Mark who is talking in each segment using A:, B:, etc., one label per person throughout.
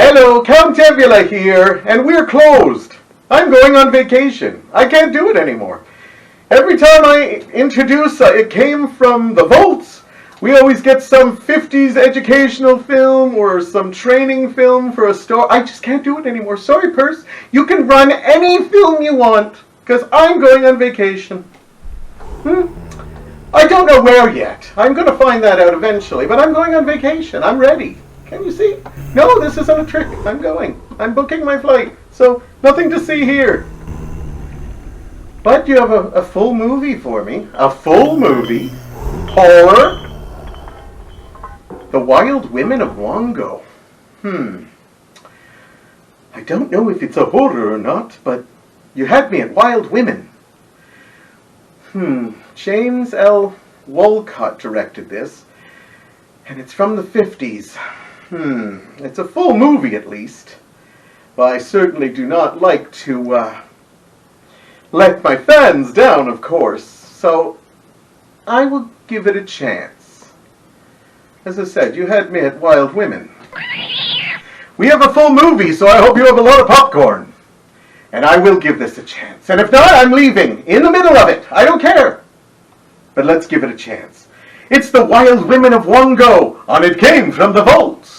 A: Hello, Count Devula here, and we're closed. I'm going on vacation. I can't do it anymore. Every time I introduce it came from the vaults, we always get some 50s educational film or some training film for a store. I just can't do it anymore. Sorry, Purse. You can run any film you want, because I'm going on vacation. I don't know where yet. I'm going to find that out eventually, but I'm going on vacation. I'm ready. Can you see? No, this isn't a trick. I'm going. I'm booking my flight. So, nothing to see here. But you have a full movie for me. A full movie. Horror. The Wild Women of Wongo. I don't know if it's a horror or not, but you had me at Wild Women. James L. Wolcott directed this, and it's from the 50s. It's a full movie at least. Well, I certainly do not like to let my fans down, of course, so I will give it a chance. As I said, you had me at Wild Women. We have a full movie, so I hope you have a lot of popcorn. And I will give this a chance. And if not, I'm leaving. In the middle of it. I don't care. But let's give it a chance. It's the Wild Women of Wongo, and it came from the vaults.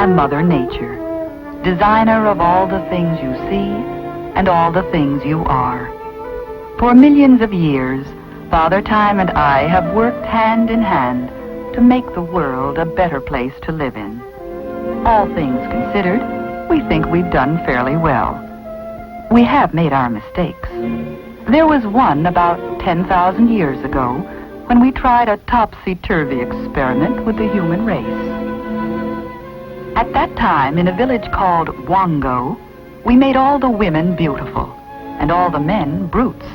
B: Mother Nature, designer of all the things you see and all the things you are. For millions of years, Father Time and I have worked hand in hand to make the world a better place to live in. All things considered, we think we've done fairly well. We have made our mistakes. There was one about 10,000 years ago when we tried a topsy-turvy experiment with the human race. At that time, in a village called Wongo, we made all the women beautiful and all the men brutes.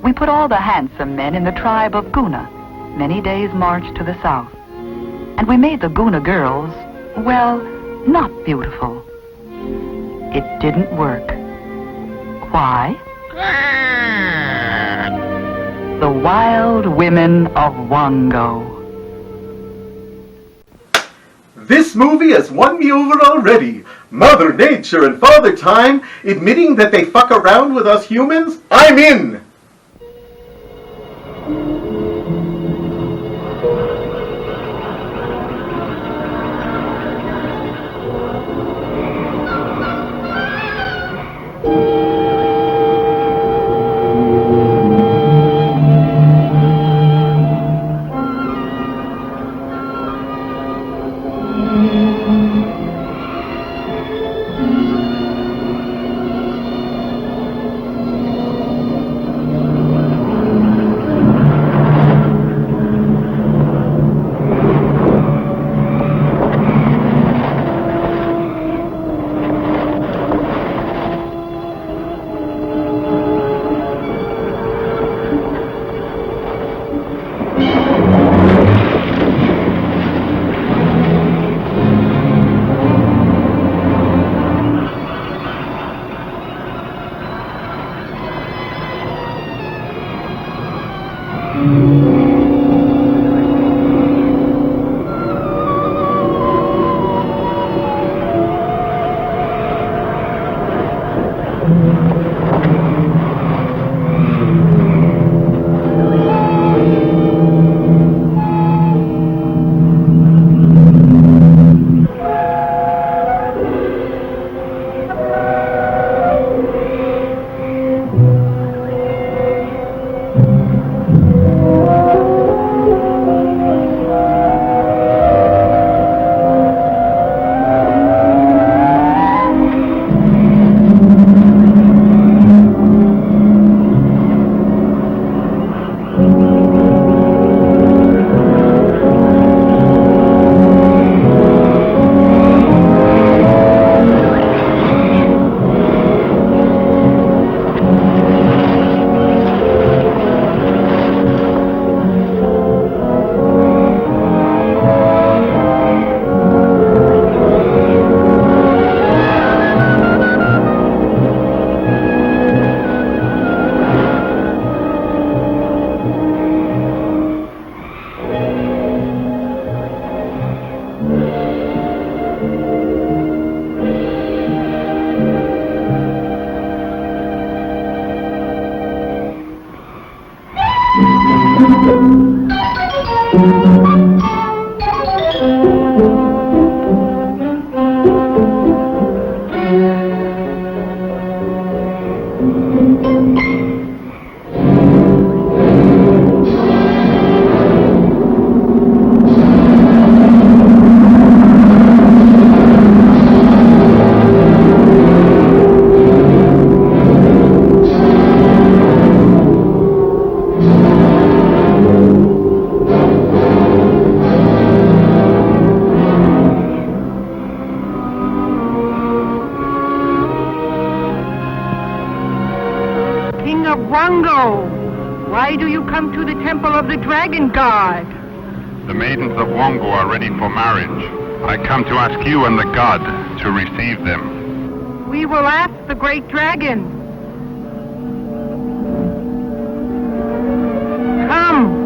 B: We put all the handsome men in the tribe of Guna, many days' march to the south. And we made the Guna girls, well, not beautiful. It didn't work. Why? The Wild Women of Wongo.
A: This movie has won me over already. Mother Nature and Father Time admitting that they fuck around with us humans? I'm in!
C: King of Wongo, why do you come to the temple of the Dragon God?
D: The maidens of Wongo are ready for marriage. I come to ask you and the god to receive them.
C: We will ask the great dragon. Come.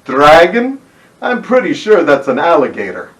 A: Dragon? I'm pretty sure that's an alligator.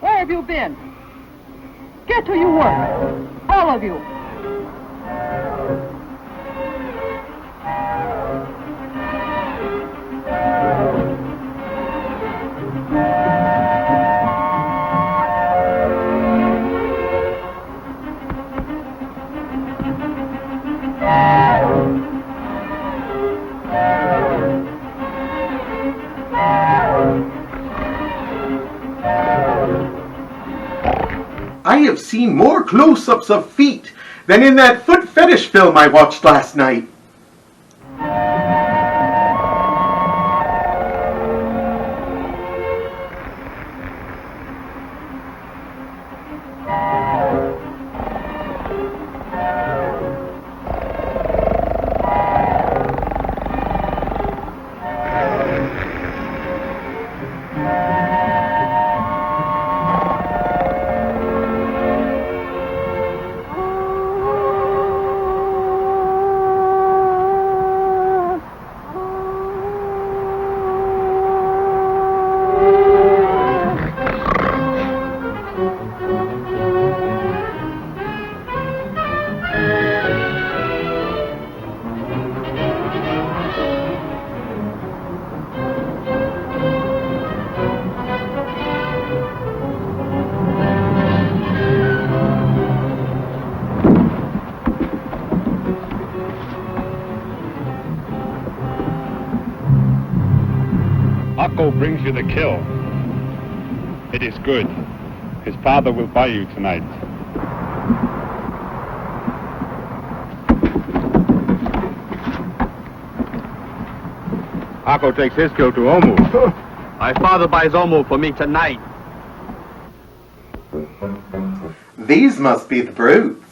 C: Where have you been? Get to your work, all of you.
A: I have seen more close-ups of feet than in that foot fetish film I watched last night.
D: Wongo brings you the kill. It is good. His father will buy you tonight. Ako takes his kill to Omu.
E: My father buys Omu for me tonight.
A: These must be the brutes.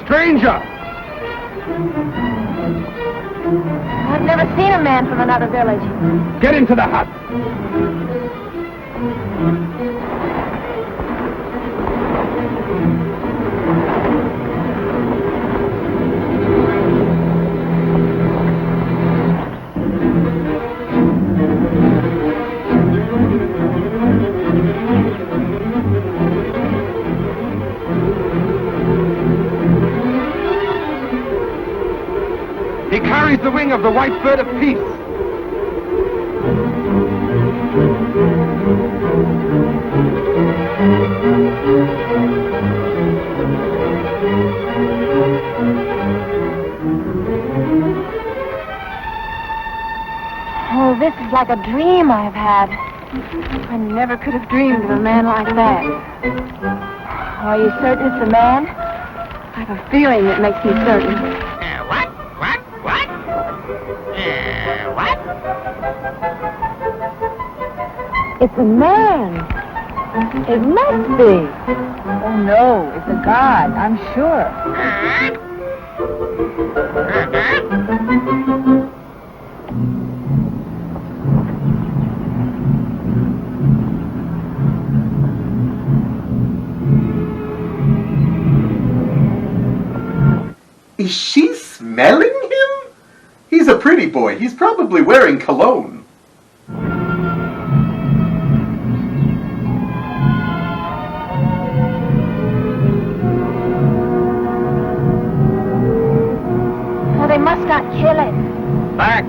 D: Stranger!
F: I've never seen a man from another village.
D: Get into the hut! He carries the wing of the white bird of peace.
F: Oh, this is like a dream I've had. I never could have dreamed of a man like that. Are you certain it's a man? I have a feeling that makes me certain.
G: What? What?
F: It's a man. It must be.
C: Oh, no, it's a god, I'm sure.
A: Is she smelling him? He's a pretty boy. He's probably wearing cologne.
F: Oh, they must not kill him.
E: Back!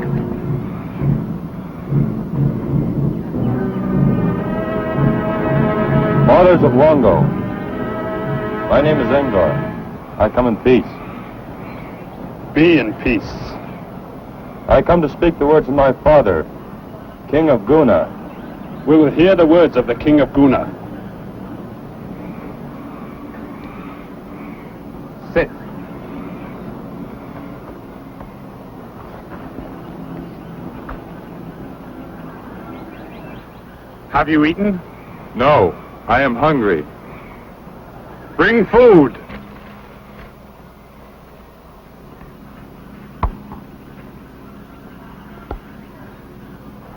H: Fathers of Wongo, my name is Engar. I come in peace.
D: Be in peace.
H: I come to speak the words of my father, King of Guna.
D: We will hear the words of the King of Guna. Sit. Have you eaten?
H: No, I am hungry.
D: Bring food.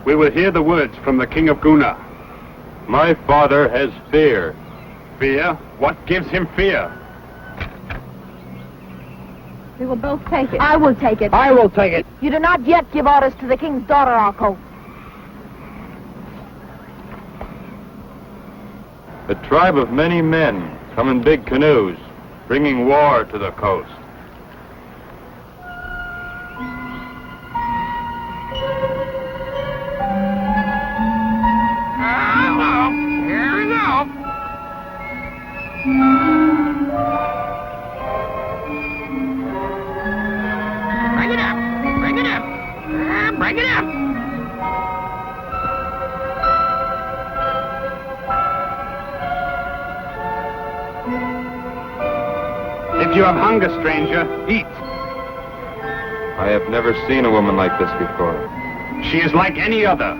D: We will hear the words from the King of Guna.
H: My father has fear.
D: Fear? What gives him fear?
C: We will both take it.
F: I will take it.
E: I will take it.
F: You do not yet give orders to the king's daughter, Alco.
H: A tribe of many men come in big canoes, bringing war to the coast.
G: Here we go. Bring it up. Bring it up. Bring it up.
D: If you have hunger, stranger, eat.
H: I have never seen a woman like this before.
D: She is like any other.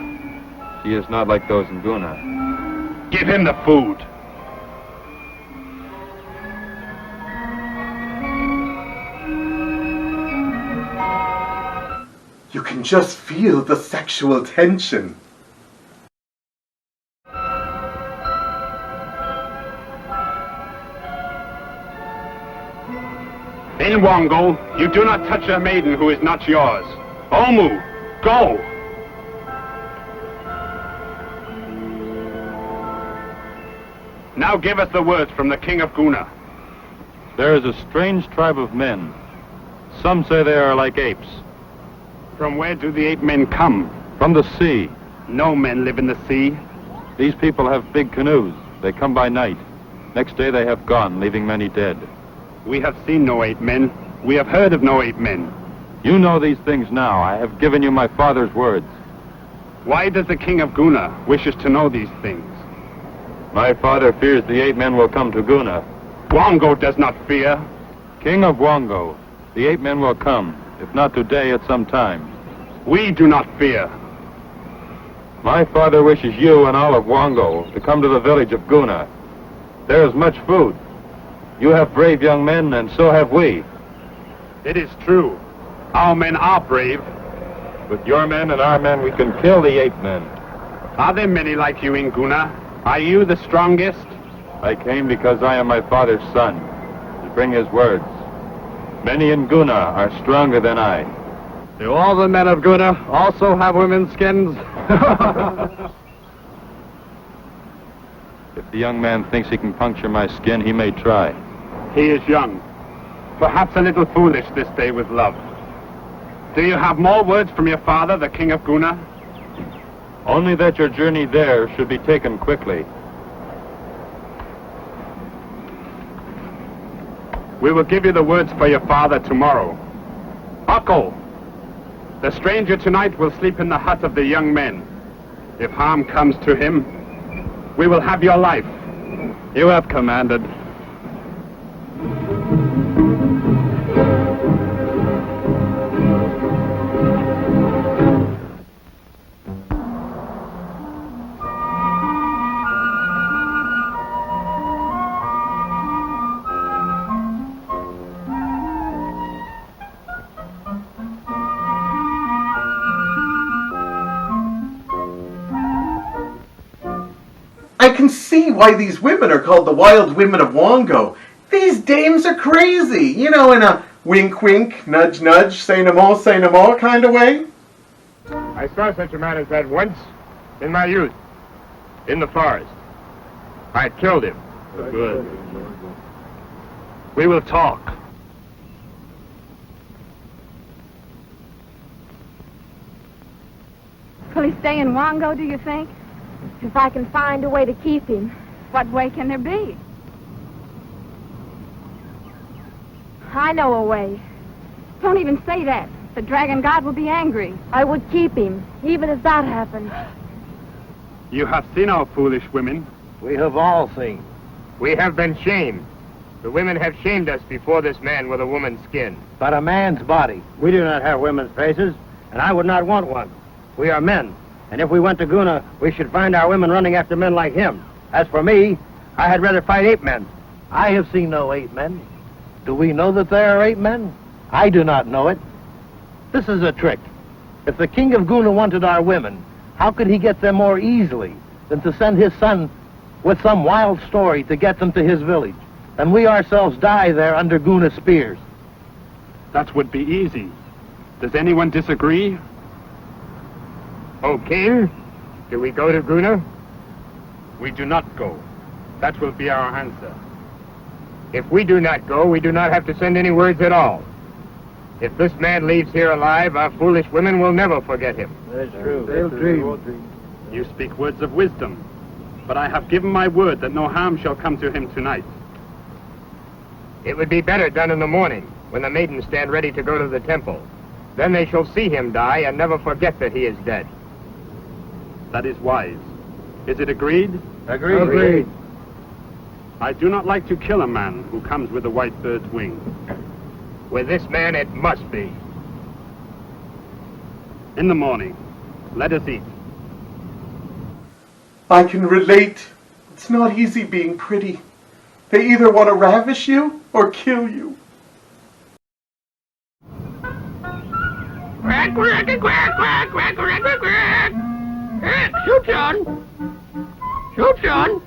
H: She is not like those in Guna.
D: Give him the food.
A: You can just feel the sexual tension.
D: In Wongo, you do not touch a maiden who is not yours. Omu, go! Now give us the words from the king of Guna.
H: There is a strange tribe of men. Some say they are like apes.
D: From where do the 8 men come?
H: From the sea.
D: No men live in the sea.
H: These people have big canoes. They come by night. Next day they have gone, leaving many dead.
D: We have seen no 8 men. We have heard of no 8 men.
H: You know these things now. I have given you my father's words.
D: Why does the king of Guna wishes to know these things?
H: My father fears the 8 men will come to Guna.
D: Wongo does not fear.
H: King of Wongo, the 8 men will come, if not today, at some time.
D: We do not fear.
H: My father wishes you and all of Wongo to come to the village of Guna. There is much food. You have brave young men, and so have we.
D: It is true. Our men are brave.
H: With your men and our men, we can kill the 8 men.
D: Are there many like you in Guna? Are you the strongest?
H: I came because I am my father's son, to bring his words. Many in Guna are stronger than I.
E: Do all the men of Guna also have women's skins?
H: If the young man thinks he can puncture my skin, he may try.
D: He is young. Perhaps a little foolish this day with love. Do you have more words from your father, the king of Guna?
H: Only that your journey there should be taken quickly.
D: We will give you the words for your father tomorrow. Akko, the stranger tonight will sleep in the hut of the young men. If harm comes to him, we will have your life.
E: You have commanded.
A: I can see why these women are called the Wild Women of Wongo. These dames are crazy, you know, in a wink wink, nudge nudge, say no more kind of way.
I: I saw such a man as that once, in my youth, in the forest. I killed him.
D: Good. We will talk.
F: Will he stay in Wongo, do you think? If I can find a way to keep him. What way can there be? I know a way. Don't even say that. The dragon god will be angry. I would keep him, even if that happened.
D: You have seen our foolish women.
I: We have all seen. We have been shamed. The women have shamed us before this man with a woman's skin.
E: But a man's body. We do not have women's faces, and I would not want one. We are men, and if we went to Guna, we should find our women running after men like him. As for me, I had rather fight 8 men. I have seen no 8 men. Do we know that there are 8 men? I do not know it. This is a trick. If the king of Guna wanted our women, how could he get them more easily than to send his son with some wild story to get them to his village, and we ourselves die there under Guna spears?
D: That would be easy. Does anyone disagree?
I: O king, do we go to Guna?
D: We do not go. That will be our answer.
I: If we do not go, we do not have to send any words at all. If this man leaves here alive, our foolish women will never forget him.
E: That's true. They'll dream.
D: You speak words of wisdom, but I have given my word that no harm shall come to him tonight.
I: It would be better done in the morning, when the maidens stand ready to go to the temple. Then they shall see him die and never forget that he is dead.
D: That is wise. Is it agreed?
E: Agreed.
D: I do not like to kill a man who comes with a white bird's wing.
I: With this man, it must be.
D: In the morning, let us eat.
A: I can relate. It's not easy being pretty. They either want to ravish you or kill you.
G: Quack, quack, quack, quack, quack, quack, quack, quack. Shoot, John. Shoot, John.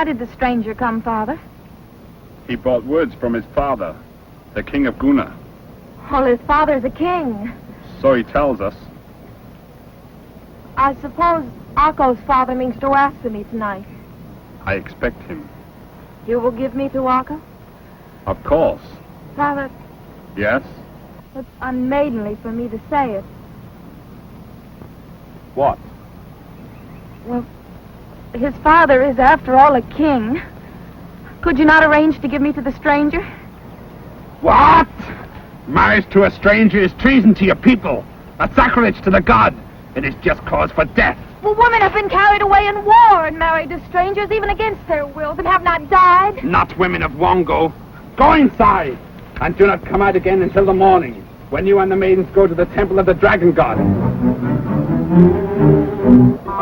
F: How did the stranger come, Father?
D: He brought words from his father, the king of Guna.
F: Well, his father's a king.
D: So he tells us.
F: I suppose Akko's father means to ask for me tonight.
D: I expect him.
F: You will give me to Akko?
D: Of course.
F: Father,
D: Yes?
F: it's unmaidenly for me to say it.
D: What?
F: Well, his father is, after all, a king. Could you not arrange to give me to the stranger?
D: What? Marriage to a stranger is treason to your people. A sacrilege to the god. It is just cause for death.
F: Well, women have been carried away in war and married to strangers, even against their wills, and have not died.
D: Not women of Wongo. Go inside, and do not come out again until the morning, when you and the maidens go to the temple of the dragon god.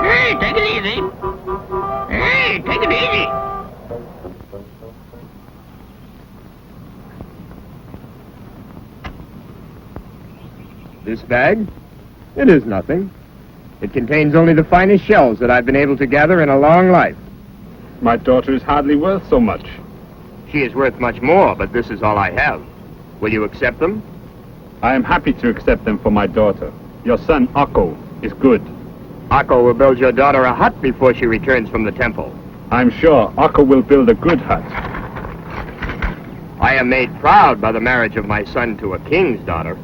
G: Hey, take it easy. Hey, take it easy.
I: This bag? It is nothing. It contains only the finest shells that I've been able to gather in a long life.
D: My daughter is hardly worth so much.
I: She is worth much more, but this is all I have. Will you accept them?
D: I am happy to accept them for my daughter. Your son, Akko, is good.
I: Akko will build your daughter a hut before she returns from the temple.
D: I'm sure Akko will build a good hut.
I: I am made proud by the marriage of my son to a king's daughter.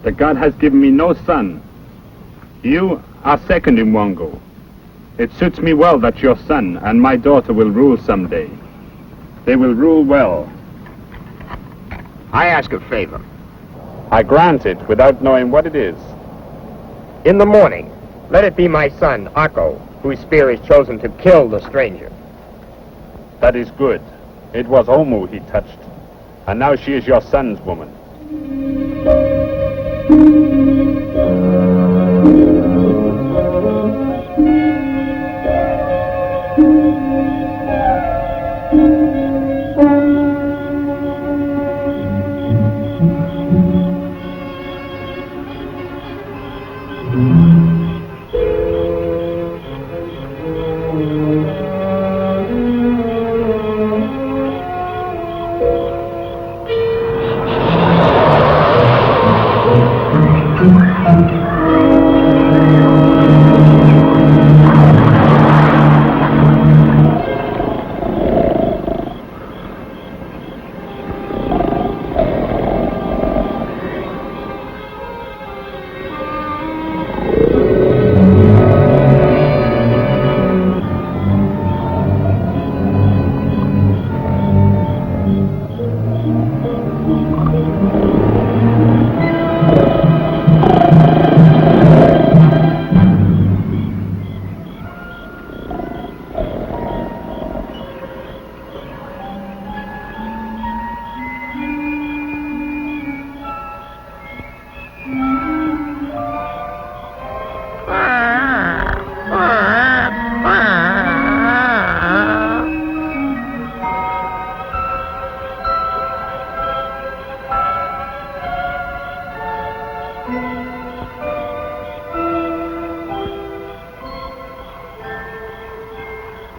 D: The god has given me no son. You are second in Wongo. It suits me well that your son and my daughter will rule someday. They will rule well.
I: I ask a favor.
D: I grant it without knowing what it is.
I: In the morning, let it be my son, Akko, whose spear is chosen to kill the stranger.
D: That is good. It was Omu he touched, and now she is your son's woman.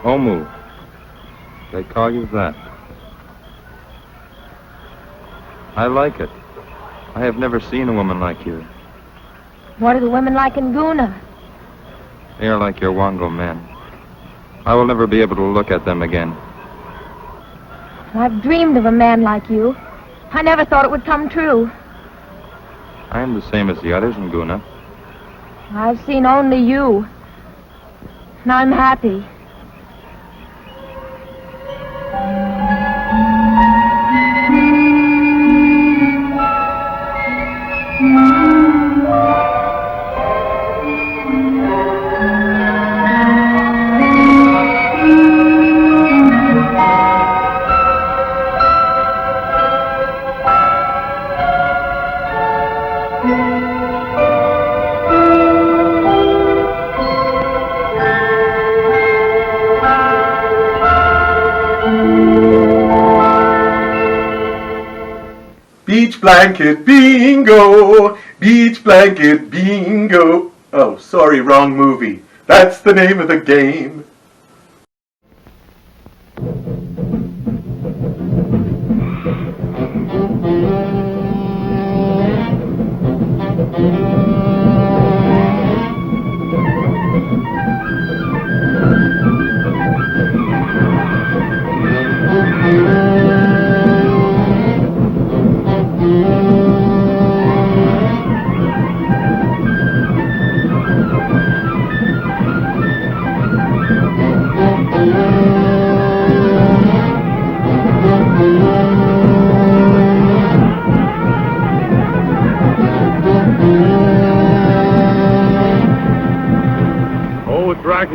H: Omu. They call you that. I like it. I have never seen a woman like you.
F: What are the women like in Guna?
H: They are like your Wongo men. I will never be able to look at them again.
F: I've dreamed of a man like you. I never thought it would come true.
H: I am the same as the others in Guna.
F: I've seen only you. And I'm happy.
A: Beach blanket bingo! Beach blanket bingo! Oh, sorry, wrong movie. That's the name of the game.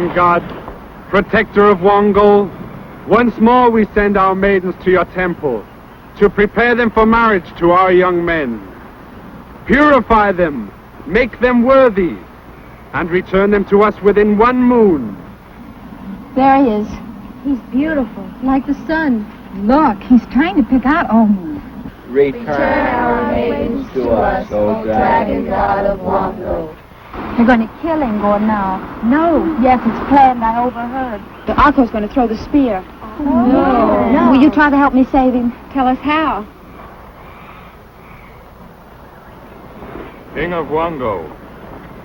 D: Dragon God, protector of Wongo, once more we send our maidens to your temple to prepare them for marriage to our young men. Purify them, make them worthy, and return them to us within 1 moon.
F: There he is. He's beautiful, like the sun.
J: Look, he's trying to pick out Omu.
K: Return our maidens to us, O Dragon God of Wongo.
J: They're going to kill Ngor now. No. Yes, it's planned. I overheard.
F: The Akko's going to throw the spear.
J: No.
F: Will you try to help me save him?
J: Tell us how.
H: King of Wongo,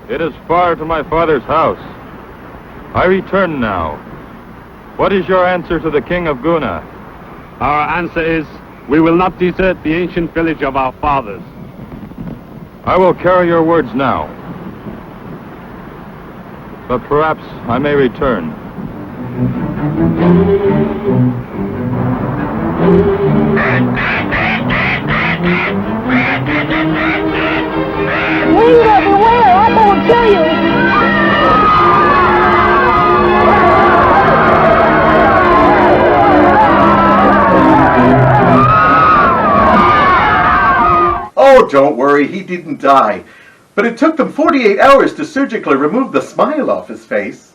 H: it is far to my father's house. I return now. What is your answer to the King of Guna?
D: Our answer is, we will not desert the ancient village of our fathers.
H: I will carry your words now. But perhaps I may return.
F: Wingo, beware! Akko will kill you!
A: Oh, don't worry, he didn't die. But it took them 48 hours to surgically remove the smile off his face.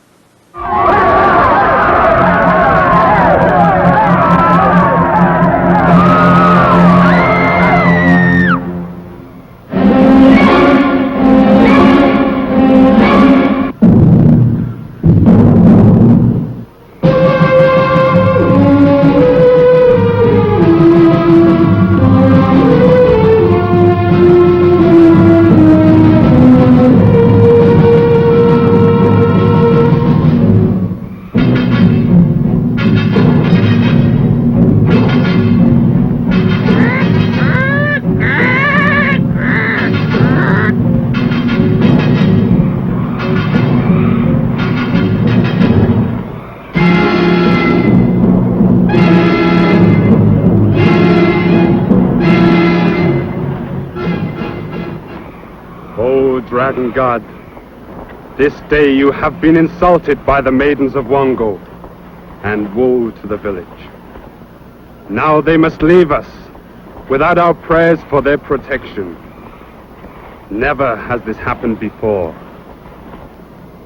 D: Dragon God, this day you have been insulted by the maidens of Wongo, and woe to the village. Now they must leave us, without our prayers for their protection. Never has this happened before.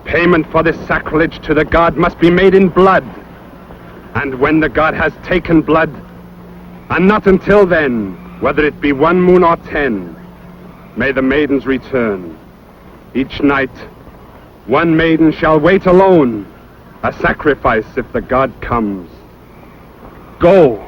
D: Payment for this sacrilege to the god must be made in blood. And when the god has taken blood, and not until then, whether it be 1 moon or 10, may the maidens return. Each night, 1 maiden shall wait alone, a sacrifice if the god comes. Go!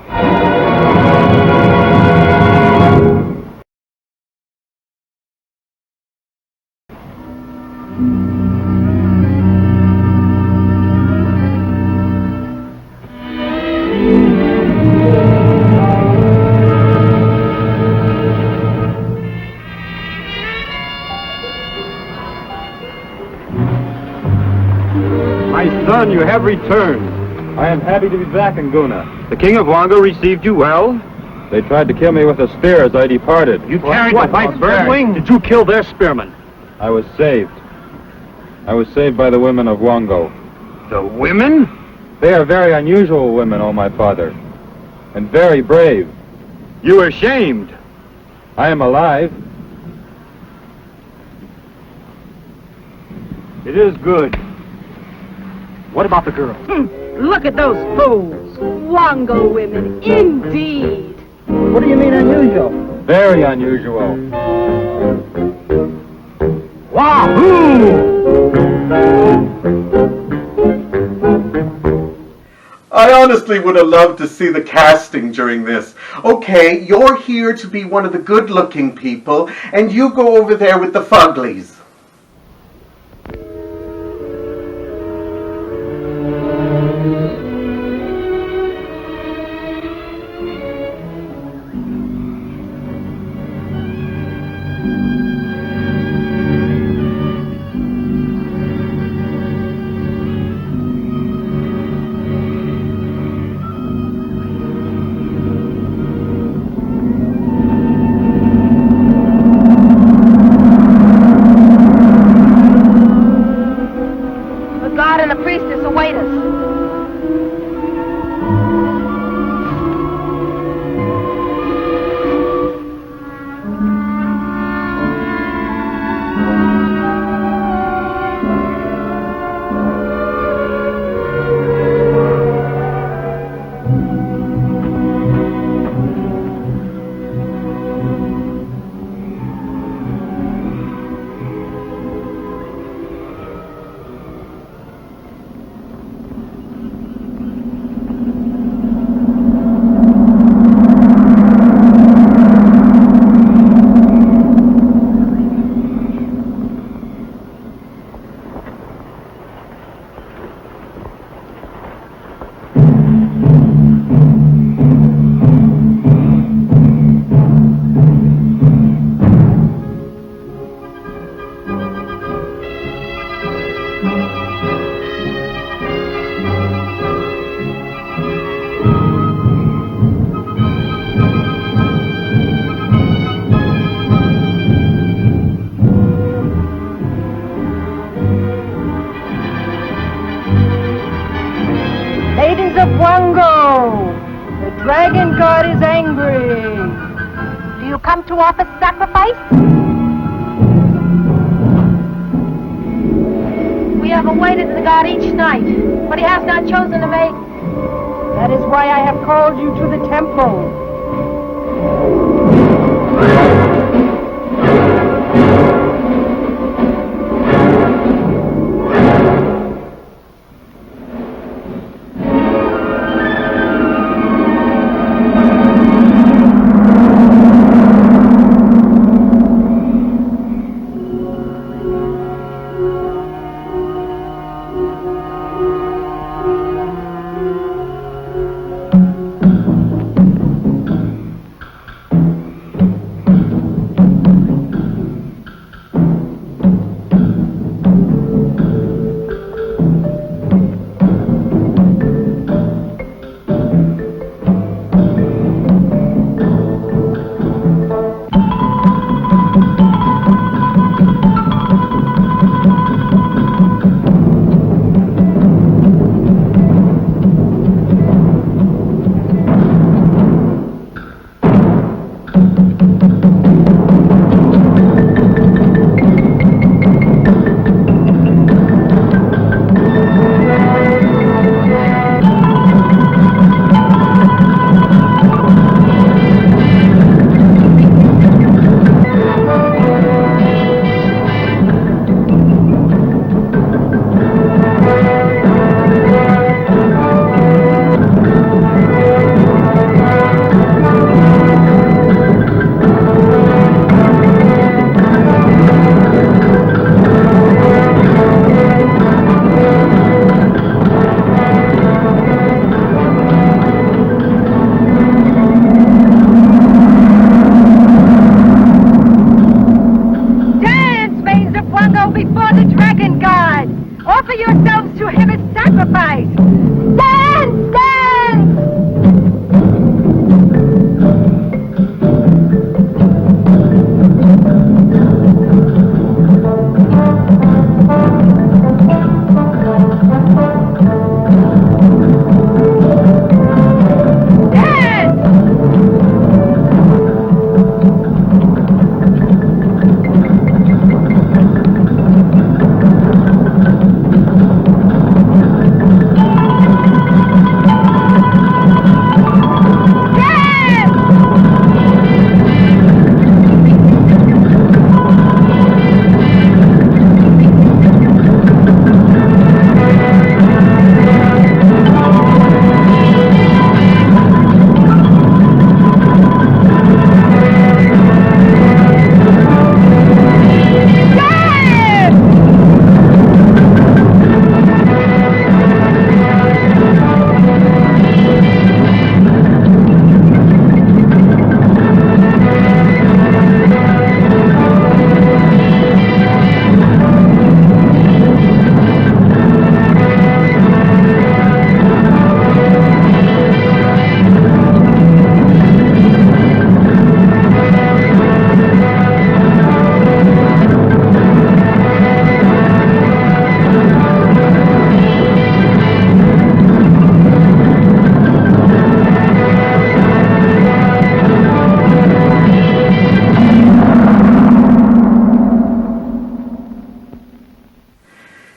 H: Son, you have returned. I am happy to be back in Guna. The King of Wongo received you well? They tried to kill me with a spear as I departed.
E: You carried the white birdwing? Did you kill their spearmen?
H: I was saved. I was saved by the women of Wongo.
E: The women?
H: They are very unusual women, oh my father, and very brave.
E: You were shamed.
H: I am alive.
E: It is good. What about the girl?
C: Look at those fools. Wongo women, indeed.
E: What do you mean unusual?
H: Very unusual.
E: Wahoo!
A: I honestly would have loved to see the casting during this. Okay, you're here to be one of the good-looking people, and you go over there with the fuglies.
C: Dragon God is angry.
J: Do you come to offer sacrifice? We have awaited the god each night, but he has not chosen a maiden.
C: That is why I have called you to the temple.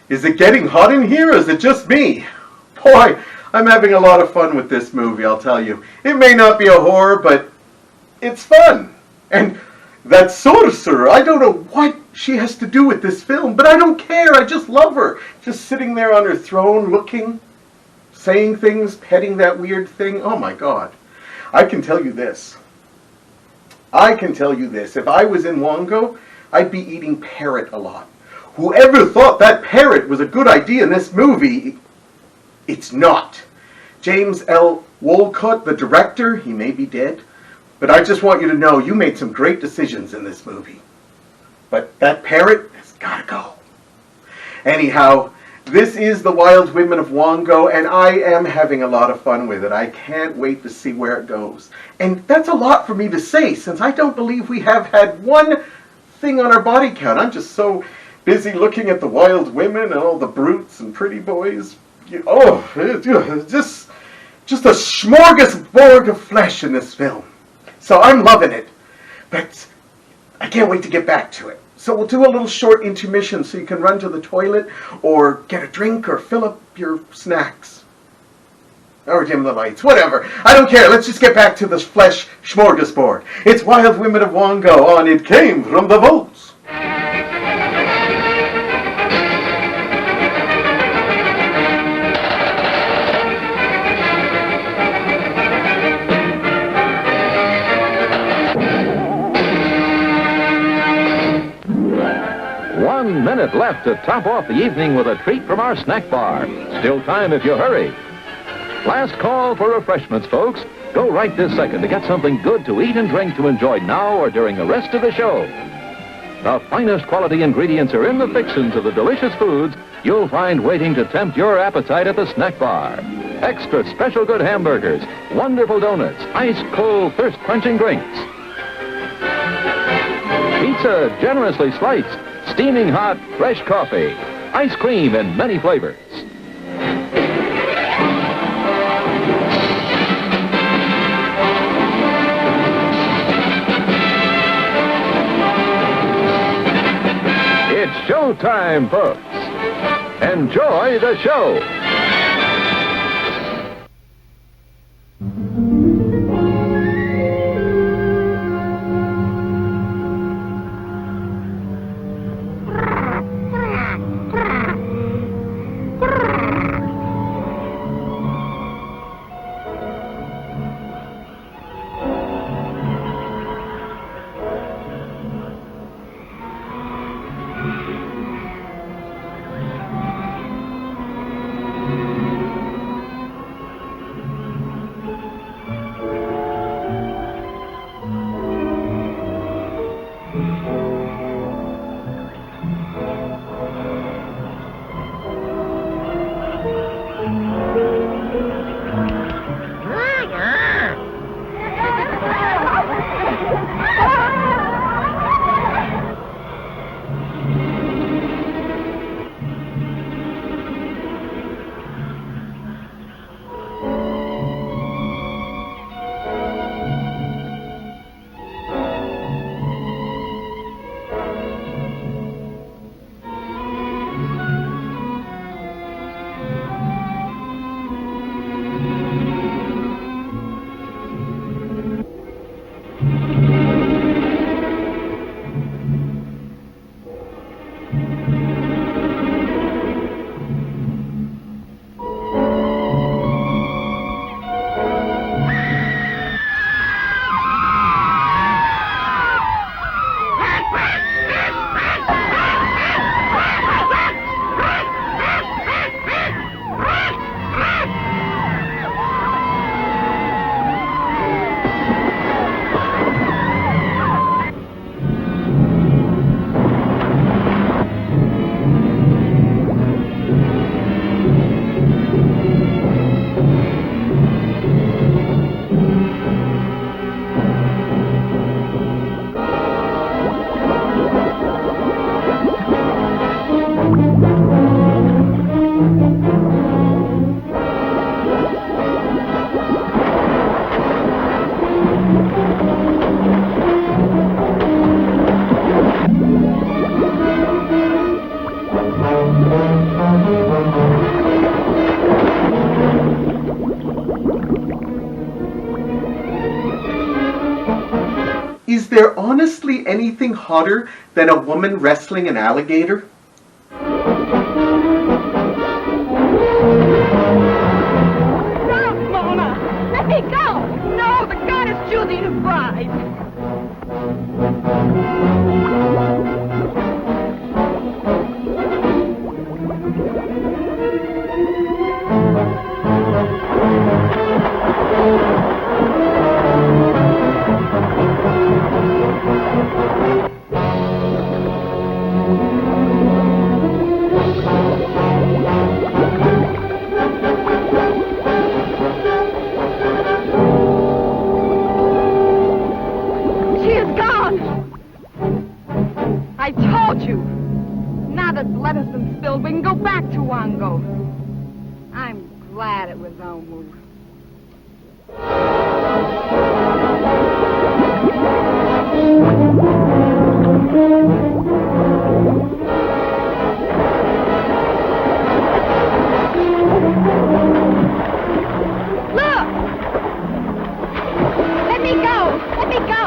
A: Is it getting hot in here, or is it just me? Boy, I'm having a lot of fun with this movie, I'll tell you. It may not be a horror, but it's fun. And that sorcerer, I don't know what she has to do with this film, but I don't care. I just love her. Just sitting there on her throne, looking, saying things, petting that weird thing. Oh my God. I can tell you this. If I was in Wongo, I'd be eating parrot a lot. Whoever thought that parrot was a good idea in this movie, it's not. James L. Wolcott, the director, he may be dead, but I just want you to know you made some great decisions in this movie. But that parrot has got to go. Anyhow, this is the Wild Women of Wongo, and I am having a lot of fun with it. I can't wait to see where it goes. And that's a lot for me to say, since I don't believe we have had one thing on our body count. I'm just so busy looking at the wild women and all the brutes and pretty boys. just a smorgasbord of flesh in this film. So I'm loving it. But I can't wait to get back to it. So we'll do a little short intermission so you can run to the toilet or get a drink or fill up your snacks. Or dim the lights, whatever. I don't care. Let's just get back to this flesh smorgasbord. It's Wild Women of Wongo on It Came from the Vaults.
L: One minute left to top off the evening with a treat from our snack bar. Still time if you hurry. Last call for refreshments, folks. Go right this second to get something good to eat and drink to enjoy now or during the rest of the show. The finest quality ingredients are in the fixins of the delicious foods you'll find waiting to tempt your appetite at the snack bar. Extra special good hamburgers, wonderful donuts, ice-cold thirst-quenching drinks. Pizza generously sliced, steaming hot, fresh coffee, ice cream in many flavors. It's showtime, folks. Enjoy the show.
A: Is there honestly anything hotter than a woman wrestling an alligator?
C: Stop, Mona! Let me go! No, the god is choosing his bride. I told you. Now that blood has been spilled, we can go back to Wongo. I'm glad it was Omu. me go.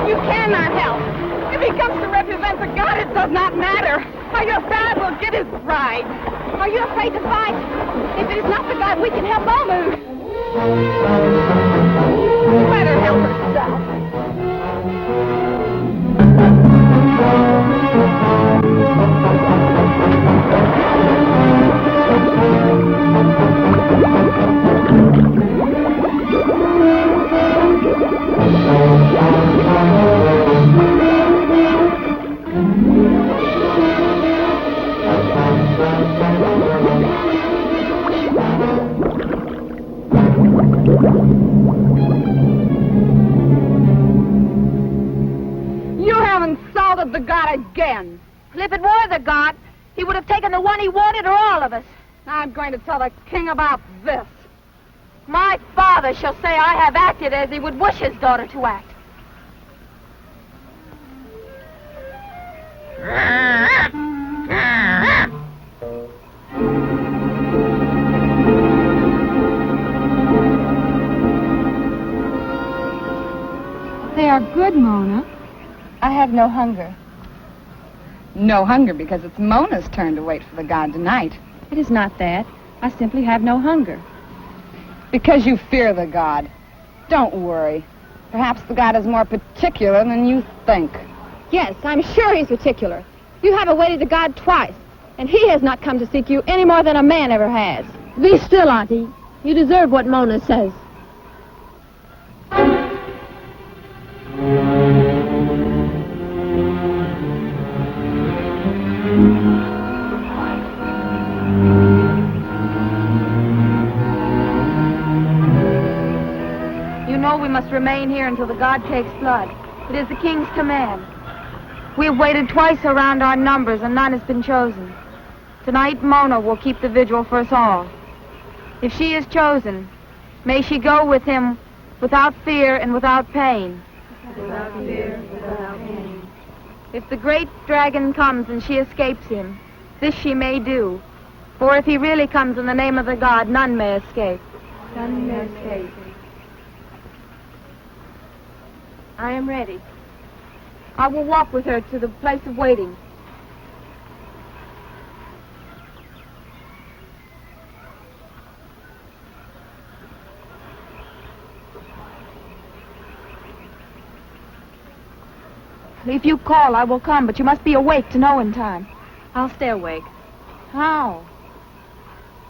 C: You cannot help. If he comes to represent the god, it does not matter. How your dad will get his bride. Are you afraid to fight? If it is not the god, we can help Momo. Let her help herself. You have insulted the god again.
F: If it were the god, he would have taken the one he wanted or all of us.
C: I'm going to tell the king about this.
F: My father shall say I have acted as he would wish his daughter to act.
J: They are good, Mona.
C: I have no hunger. No hunger because it's Mona's turn to wait for the god tonight. It is not that. I simply have no hunger. Because you fear the god. Don't worry. Perhaps the god is more particular than you think.
F: Yes, I'm sure he's particular. You have awaited the god twice, and he has not come to seek you any more than a man ever has.
K: Be still, Auntie. You deserve what Mona says.
F: You know we must remain here until the god takes blood. It is the king's command. We have waited twice around our numbers, and none has been chosen. Tonight, Mona will keep the vigil for us all. If she is chosen, may she go with him without fear and without pain.
K: Without fear, without pain.
F: If the great dragon comes and she escapes him, this she may do. For if he really comes in the name of the god, none may escape.
K: None may escape.
F: I am ready. I will walk with her to the place of waiting. If you call, I will come, but you must be awake to know in time.
C: I'll stay awake.
F: How?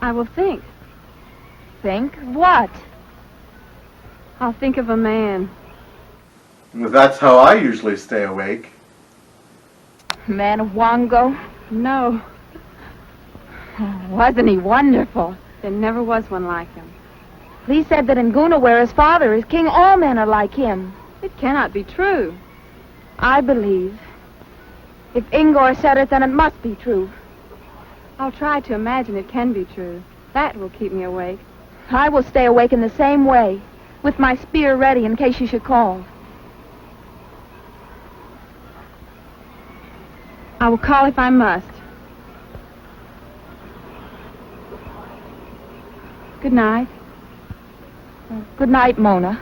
C: I will think.
F: Think? What?
C: I'll think of a man.
A: That's how I usually stay awake.
F: Man of Wongo?
C: No,
F: Wasn't he wonderful?
C: there never was one like him.
F: He said that in Guna, where his father is king, all men are like him.
C: It cannot be true.
F: I believe. If Ingor said it, then it must be true.
C: I'll try to imagine it can be true. That will keep me awake.
F: I will stay awake in the same way, with my spear ready in case you should call.
C: I will call if I must. Good night.
F: Good night, Mona.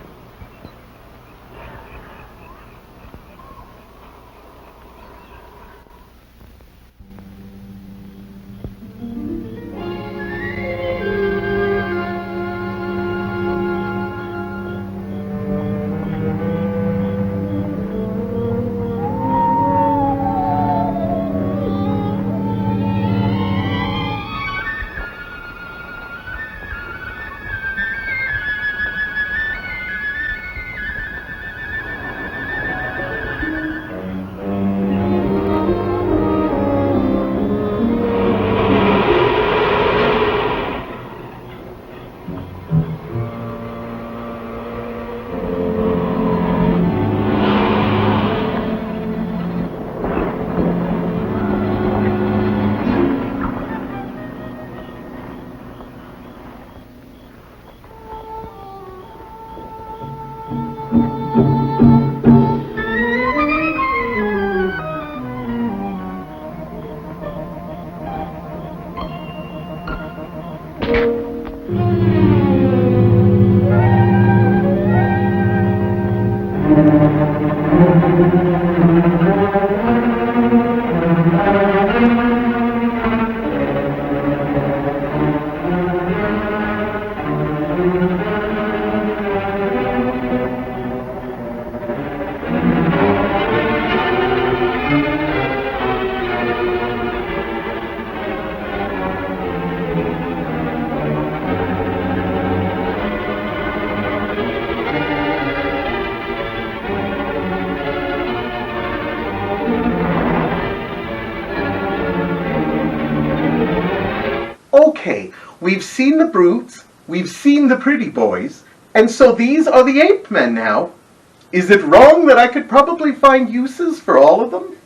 A: Okay, we've seen the brutes, we've seen the pretty boys, and so these are the ape men now. Is it wrong that I could probably find uses for all of them?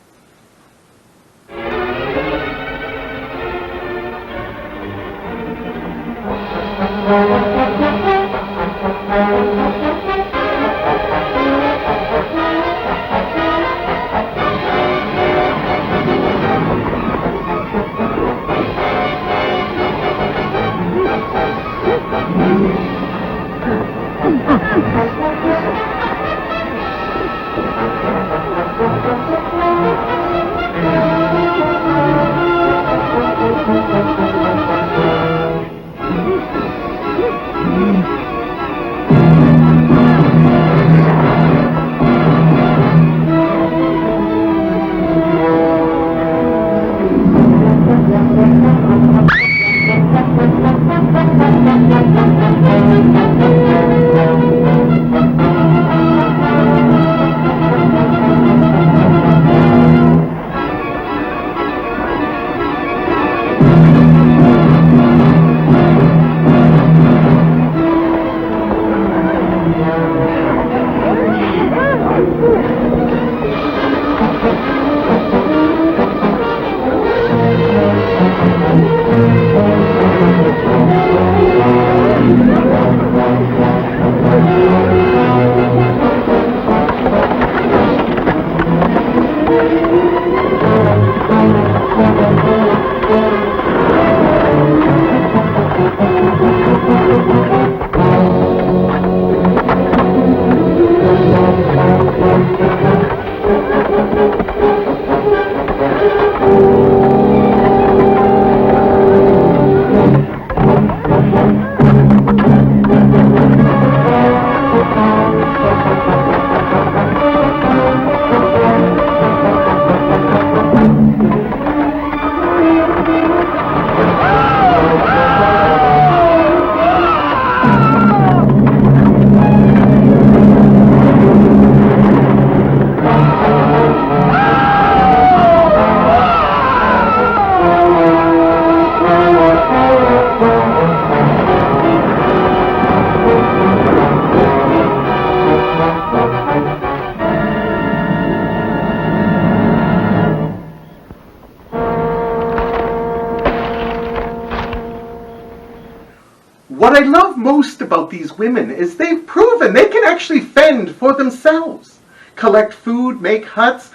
A: What I love most about these women is they've proven they can actually fend for themselves, collect food, make huts,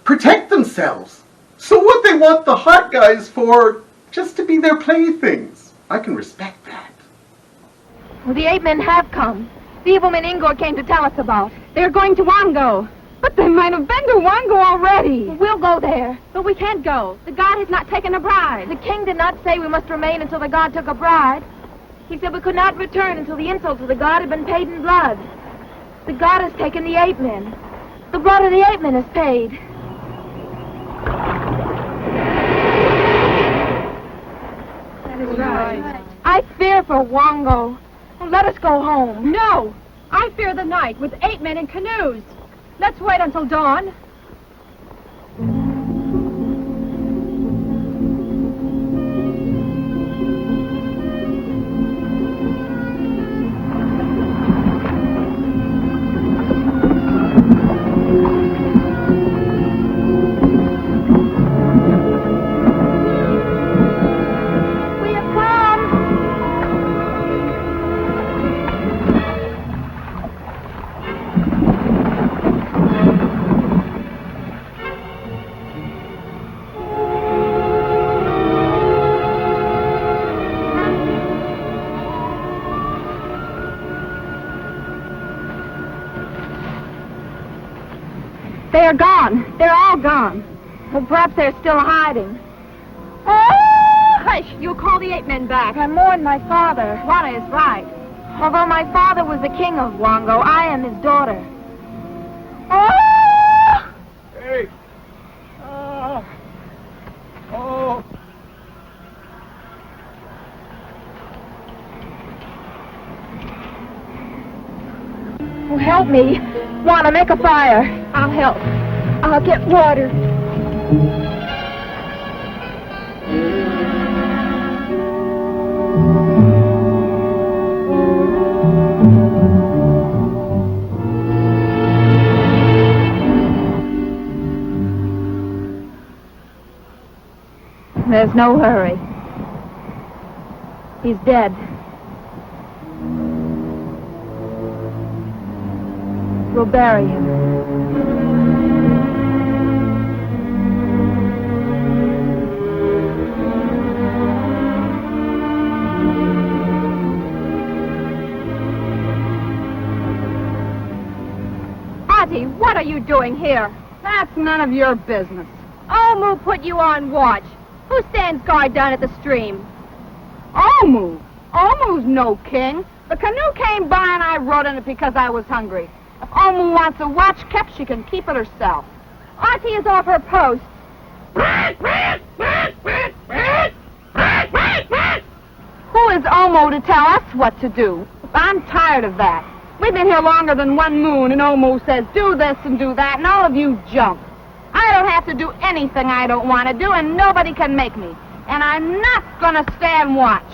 A: protect themselves. So what they want the hot guys for, just to be their playthings. I can respect that.
F: Well, the ape men have come. The evil men Ingor came to tell us about.
C: They're going to Wongo. But they might have been to Wongo already.
F: Well, we'll go there.
C: But we can't go. The god has not taken a bride.
F: The king did not say we must remain until the god took a bride. He said we could not return until the insult to the god had been paid in blood. The god has taken the ape men. The blood of the ape men is paid.
C: That is right.
F: I fear for Wongo. Let us go home.
C: No! I fear the night with 8 men in canoes. Let's wait until dawn.
F: They are gone. They're all gone. Well, perhaps they're still hiding. Oh! Hush! You'll call the 8 men back. I mourn my father. Juana is right. Although my father was the king of Wongo, I am his daughter. Oh!
D: Hey! Oh! Oh!
F: Oh, help me. Juana, make a fire. I'll help. I'll get water. There's no hurry. He's dead. We'll bury him.
C: Auntie, what are you doing here? That's none of your business.
F: Omu put you on watch. Who stands guard down at the stream?
C: Omu? Omu's no king. The canoe came by and I rode in it because I was hungry. If Omu wants a watch kept, she can keep it herself.
F: Auntie is off her post.
C: Who is Omu to tell us what to do? I'm tired of that. We've been here longer than 1 moon, and Omu says do this and do that, and all of you jump. I don't have to do anything I don't want to do, and nobody can make me. And I'm not going to stand watch.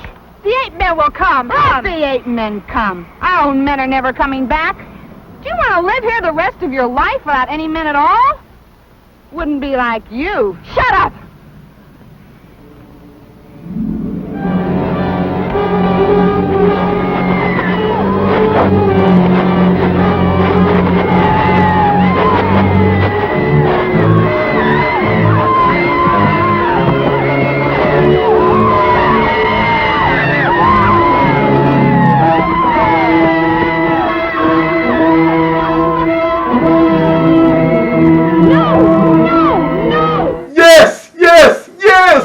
C: The 8 men will come. Let the 8 men come. Our own men are never coming back. Do you want to live here the rest of your life without any men at all? Wouldn't be like you. Shut up!
A: Yes! Yes! Yes!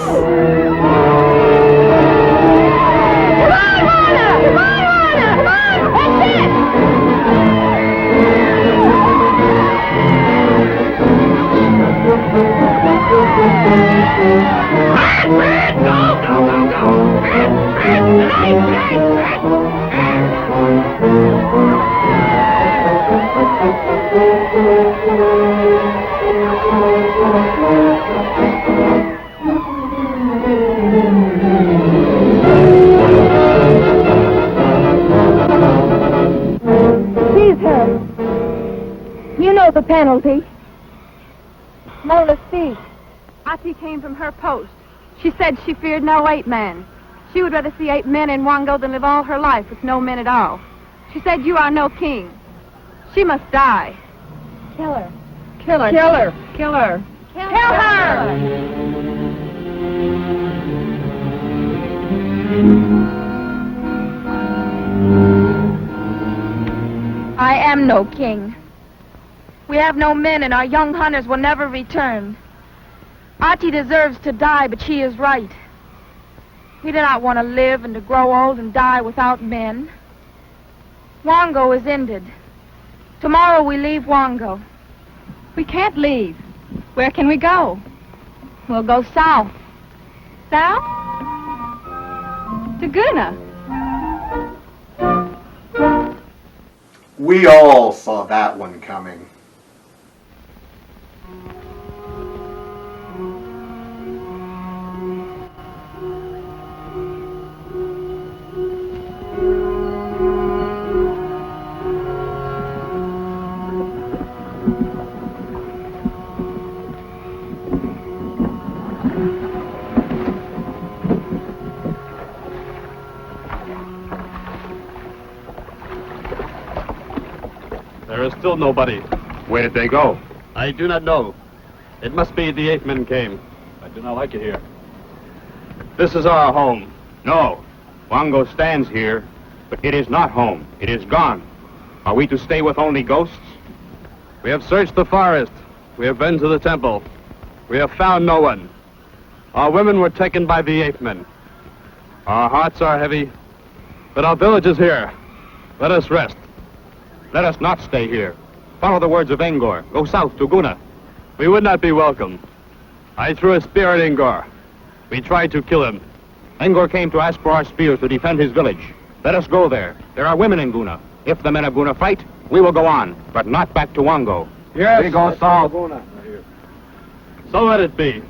F: Seize her. You know the penalty. Mola, see.
C: Ati came from her post. She said she feared no 8 men. She would rather see 8 men in Wongo than live all her life with no men at all. She said you are no king. She must die.
F: Kill her.
C: Kill her.
F: Kill her.
C: Kill her.
F: Kill
C: her!
F: I am no king. We have no men, and our young hunters will never return. Ati deserves to die, but she is right. We do not want to live and to grow old and die without men. Wongo is ended. Tomorrow we leave Wongo.
C: We can't leave. Where can we go?
F: We'll go south.
C: South? To Guna.
A: We all saw that one coming.
D: There is still nobody.
I: Where did they go?
D: I do not know. It must be the 8 men came. I do not like it here.
I: This is our home. No. Wongo stands here, but it is not home. It is gone. Are we to stay with only ghosts?
D: We have searched the forest. We have been to the temple. We have found no one. Our women were taken by the ape men. Our hearts are heavy, but our village is here. Let us rest. Let us not stay here. Follow the words of Angor. Go south to Guna. We would not be welcome. I threw a spear at Angor. We tried to kill him. Angor came to ask for our spears to defend his village. Let us go there. There are women in Guna. If the men of Guna fight, we will go on, but not back to Wongo.
E: Yes.
D: We go south. So let it be.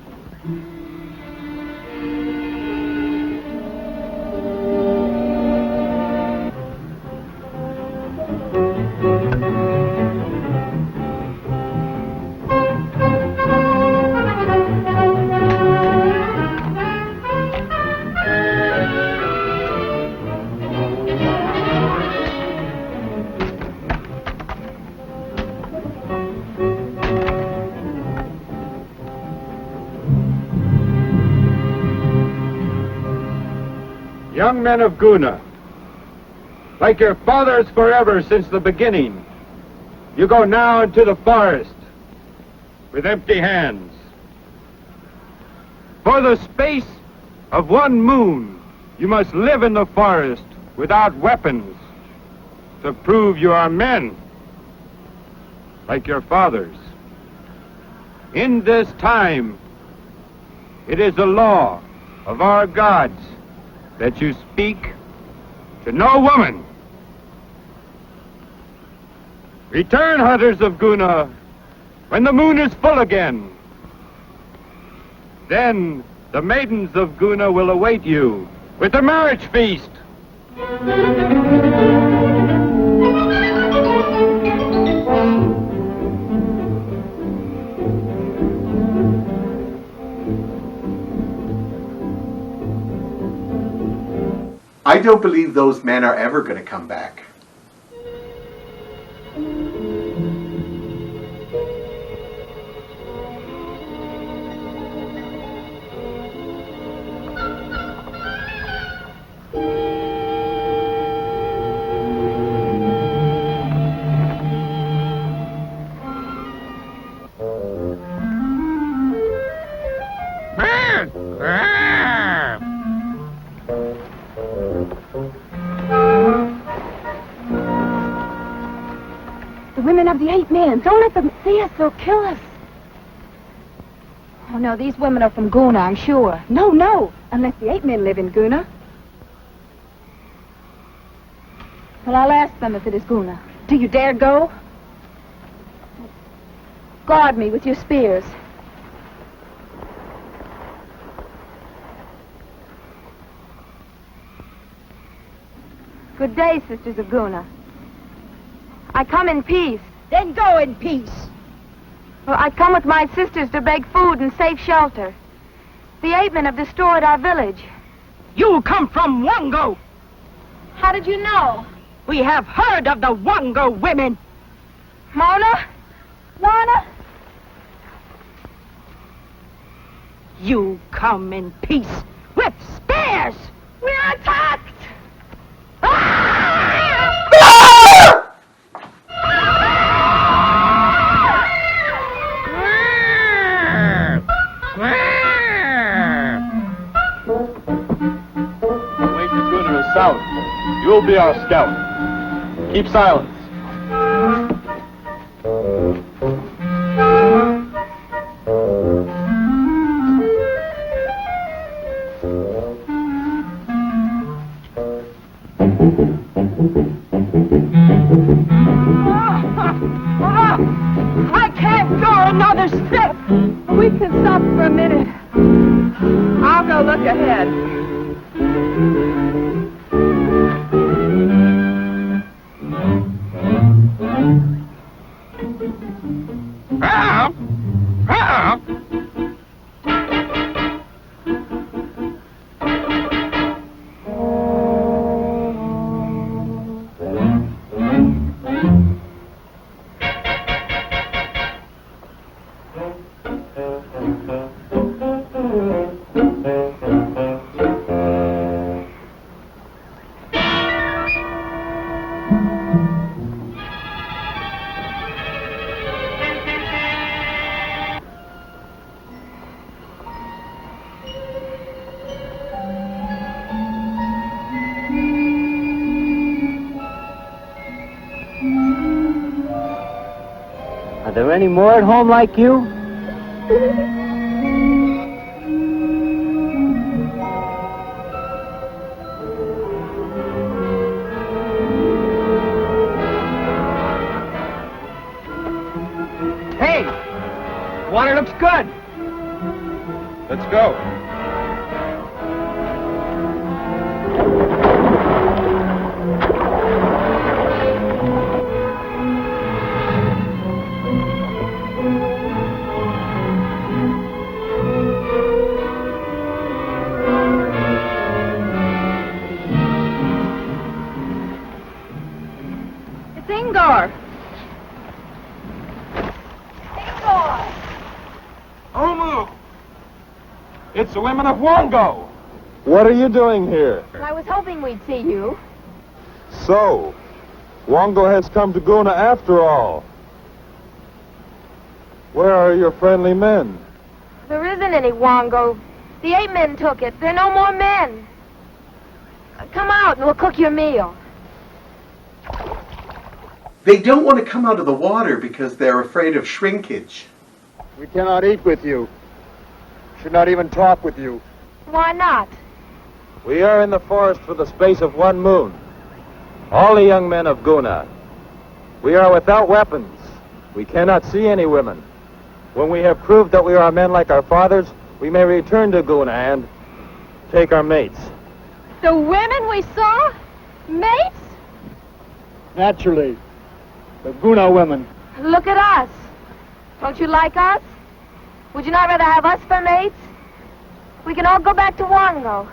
H: Young men of Guna, like your fathers forever since the beginning, you go now into the forest with empty hands. For the space of 1 moon, you must live in the forest without weapons to prove you are men, like your fathers. In this time, it is the law of our gods that you speak to no woman. Return, hunters of Guna, when the moon is full again. Then the maidens of Guna will await you with a marriage feast.
A: I don't believe those men are ever going to come back.
F: The women of the 8 men. Don't let them see us. They'll kill us. Oh, no, these women are from Guna, I'm sure.
C: No. Unless the 8 men live in Guna.
F: Well, I'll ask them if it is Guna.
C: Do you dare go?
F: Guard me with your spears. Good day, sisters of Guna. I come in peace.
C: Then go in peace.
F: Well, I come with my sisters to beg food and safe shelter. The 8 men have destroyed our village.
C: You come from Wongo.
F: How did you know?
C: We have heard of the Wongo women.
F: Mona? Lana?
C: You come in peace with spears.
F: We're attacked!
D: Wait to Guna is south. You will be our scout. Keep silence.
C: I can't go another step.
F: We can stop for a minute.
C: I'll go look ahead.
E: Are there any more at home like you?
I: Hey! Water looks good.
H: Let's go.
F: It's Ingor.
H: Omu! It's the women of Wongo. What are you doing here?
F: I was hoping we'd see you.
H: So, Wongo has come to Guna after all. Where are your friendly men?
F: There isn't any Wongo. The 8 men took it. There are no more men. Come out and we'll cook your meal.
A: They don't want to come out of the water because they're afraid of shrinkage.
H: We cannot eat with you. Should not even talk with you.
F: Why not?
H: We are in the forest for the space of 1 moon. All the young men of Guna. We are without weapons. We cannot see any women. When we have proved that we are men like our fathers, we may return to Guna and take our mates.
C: The women we saw? Mates?
E: Naturally. The Guna women.
F: Look at us. Don't you like us? Would you not rather have us for mates? We can all go back to Wongo.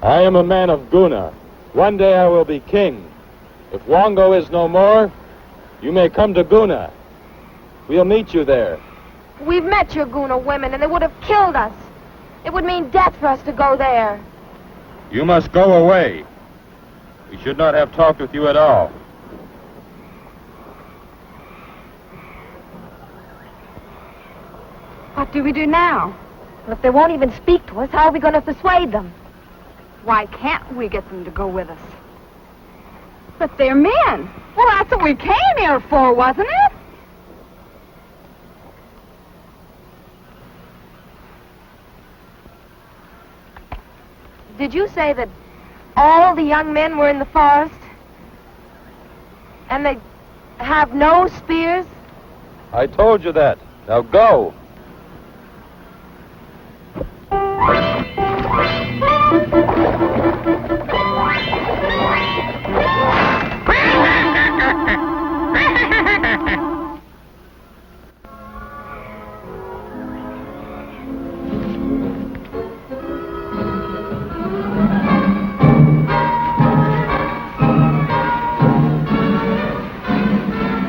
H: I am a man of Guna. One day I will be king. If Wongo is no more, you may come to Guna. We'll meet you there.
F: We've met your Guna women, and they would have killed us. It would mean death for us to go there.
H: You must go away. We should not have talked with you at all.
F: What do we do now? Well, if they won't even speak to us, how are we going to persuade them?
C: Why can't we get them to go with us? But they're men. Well, that's what we came here for, wasn't it?
F: Did you say that all the young men were in the forest? And they have no spears?
H: I told you that. Now go.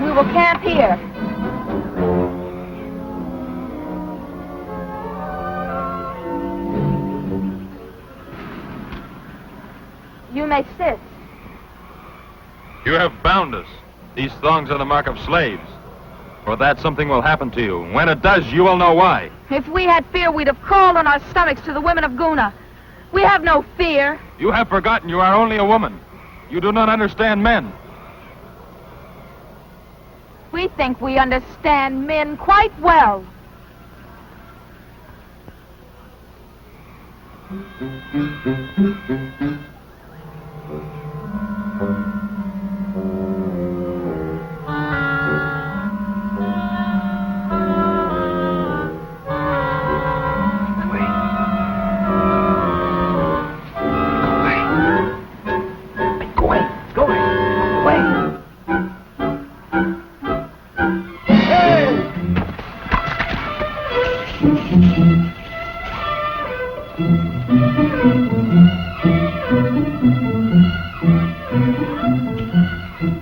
F: We will camp here. You may sit.
H: You have bound us. These thongs are the mark of slaves. For that, something will happen to you. When it does, you will know why.
F: If we had fear, we'd have crawled on our stomachs to the women of Guna. We have no fear.
H: You have forgotten you are only a woman. You do not understand men.
F: We think we understand men quite well.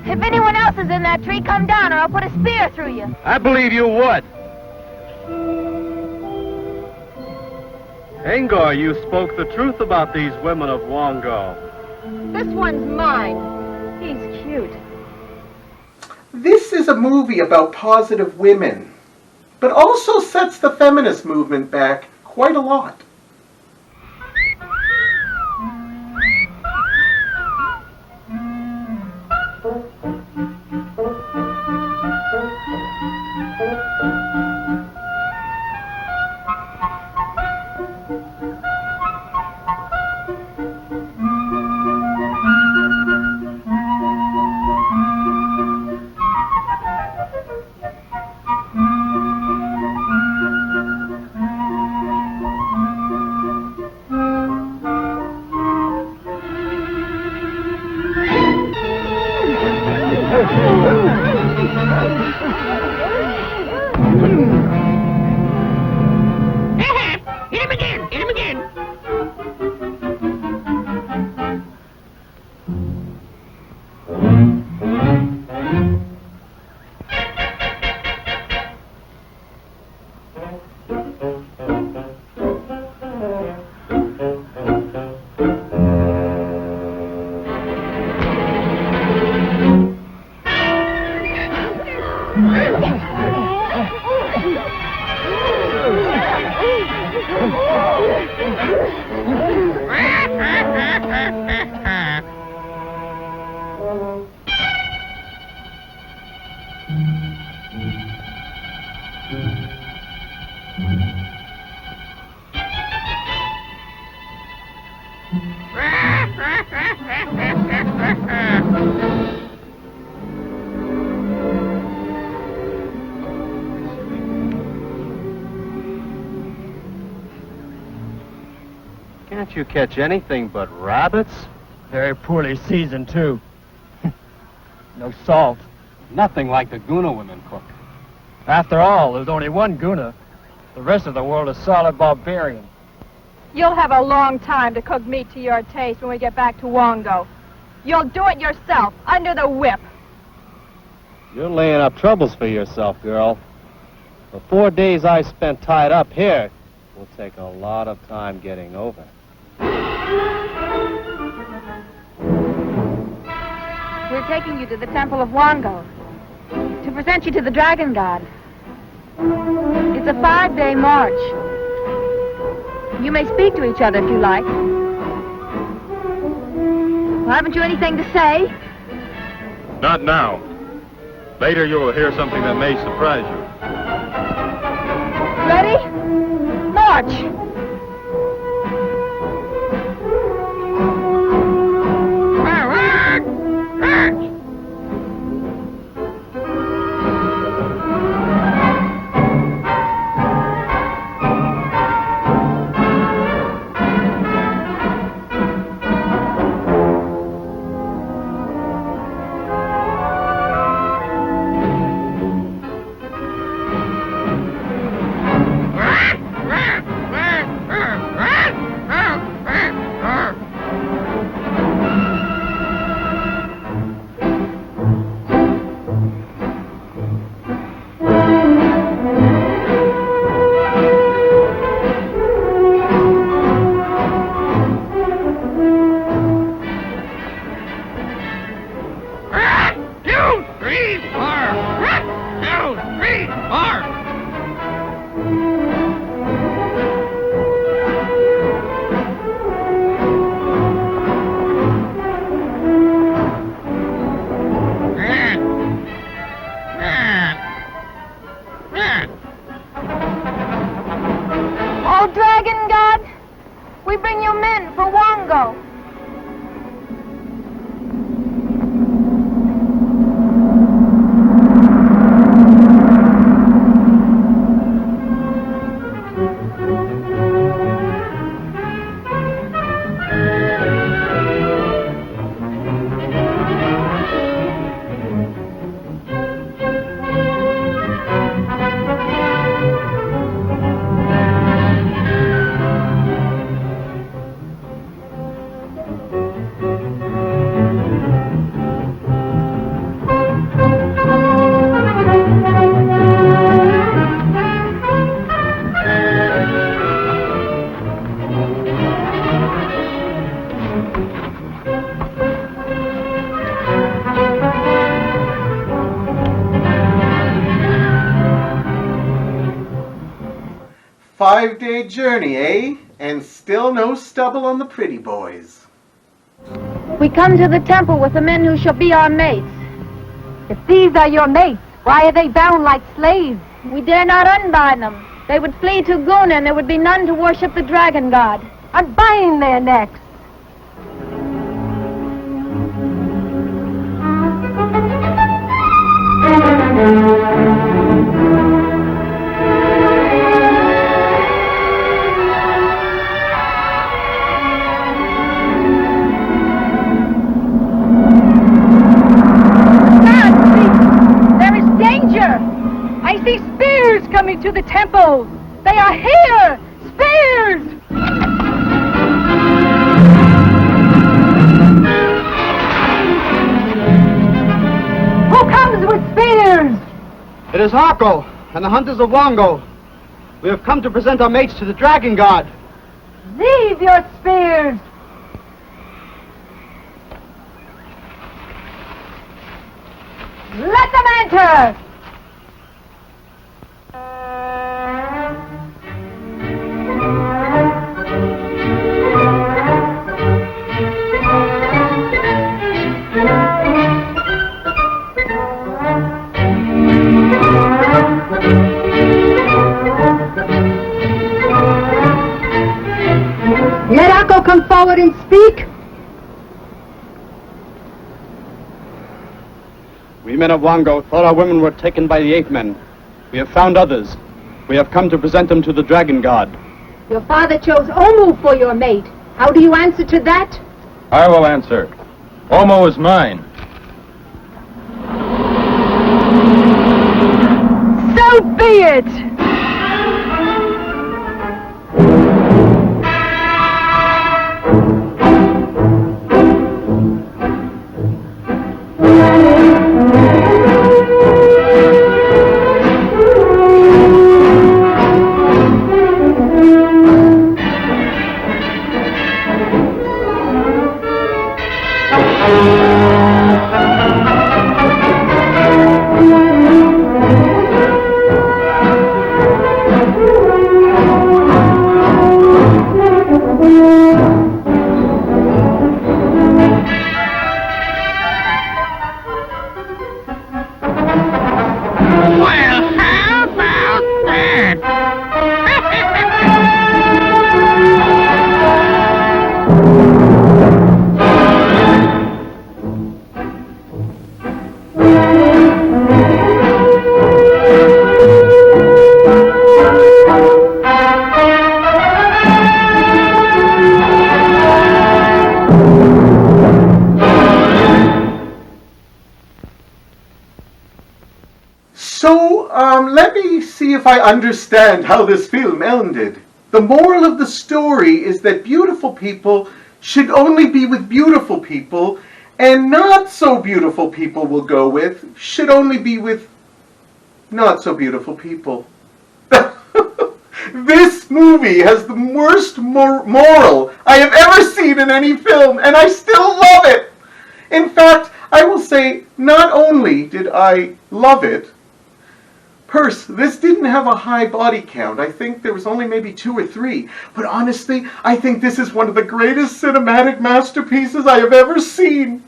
F: If anyone else is in that tree, come down or I'll put a spear through you.
E: I believe you would.
M: Ingor, you spoke the truth about these women of Wongo.
C: This one's mine. He's cute.
A: This is a movie about positive women, but also sets the feminist movement back quite a lot.
G: Hit him again! Hit him again!
M: Can't you catch anything but rabbits?
E: Very poorly seasoned, too. No salt.
M: Nothing like the Guna women cook.
E: After all, there's only one Guna. The rest of the world is solid barbarian.
C: You'll have a long time to cook meat to your taste when we get back to Wongo. You'll do it yourself, under the whip.
M: You're laying up troubles for yourself, girl. The 4 days I spent tied up here will take a lot of time getting over.
F: We're taking you to the Temple of Wongo to present you to the Dragon God. It's a 5-day march. You may speak to each other if you like. Well, haven't you anything to say?
H: Not now. Later you will hear something that may surprise you.
F: Ready? March!
A: Five-day journey, eh? And still no stubble on the pretty boys.
F: We come to the temple with the men who shall be our mates.
J: If these are your mates, why are they bound like slaves?
F: We dare not unbind them. They would flee to Guna, and there would be none to worship the Dragon God.
J: Unbind their necks.
F: There
J: see spears coming to the temple. They are here! Spears! Who comes with spears?
N: It is Harko and the hunters of Wongo. We have come to present our mates to the dragon god.
J: Leave your spears! Let them enter! Let Akko come forward and speak.
N: We men of Wongo thought our women were taken by the ape men. We have found others. We have come to present them to the dragon god.
J: Your father chose Omu for your mate. How do you answer to that?
H: I will answer. Omo is mine.
J: So be it!
A: Let me see if I understand how this film ended. The moral of the story is that beautiful people should only be with beautiful people, and not so beautiful people we'll go with should only be with not so beautiful people. This movie has the worst moral I have ever seen in any film, and I still love it. In fact, I will say not only did I love it, this didn't have a high body count. I think there was only maybe 2 or 3. But honestly, I think this is one of the greatest cinematic masterpieces I have ever seen.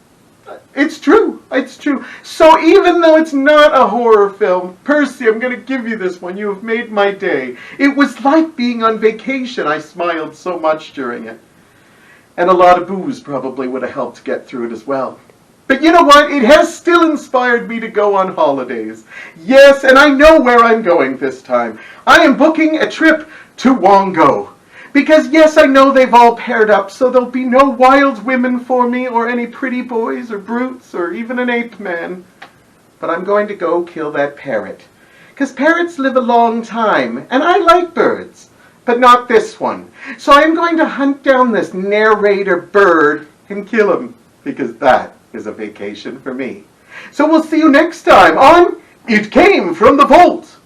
A: It's true. It's true. So even though it's not a horror film, Percy, I'm going to give you this one. You have made my day. It was like being on vacation. I smiled so much during it. And a lot of booze probably would have helped get through it as well. But you know what? It has still inspired me to go on holidays. Yes, and I know where I'm going this time. I am booking a trip to Wongo. Because yes, I know they've all paired up, so there'll be no wild women for me, or any pretty boys, or brutes, or even an ape man. But I'm going to go kill that parrot. Because parrots live a long time, and I like birds. But not this one. So I'm going to hunt down this narrator bird and kill him. Because that is a vacation for me. So we'll see you next time on It Came from the Vault.